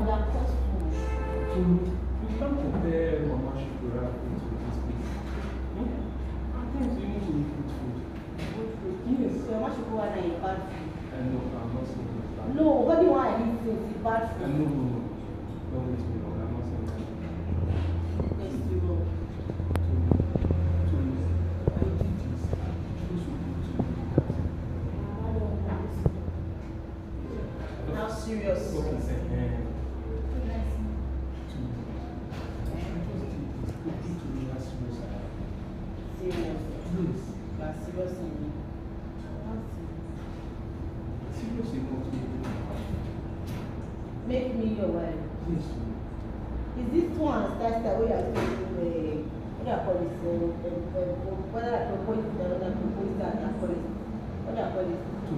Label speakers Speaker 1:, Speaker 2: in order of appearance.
Speaker 1: Madam cost food.
Speaker 2: So you can't compare Mama Shukura food to this place. At times you need to eat good food. Good food. Yes.
Speaker 1: So Mama Shukura na a bad food.
Speaker 2: No, I'm not saying that.
Speaker 1: No, what do you want to eat since it's bad food?
Speaker 2: No. Don't waste me long. I'm not saying that.
Speaker 1: Yes, you know.
Speaker 2: I did this. This would be to that.
Speaker 1: I don't know. How serious?
Speaker 2: Okay, sir.
Speaker 1: Serious.
Speaker 2: Yes.
Speaker 1: But serious in me.
Speaker 2: Seriously, what do you
Speaker 1: Make me your wife.
Speaker 2: Yes.
Speaker 1: Is this one that we are going to what I call this? Whether I propose it or not, I propose that I call it. What I call it?
Speaker 2: To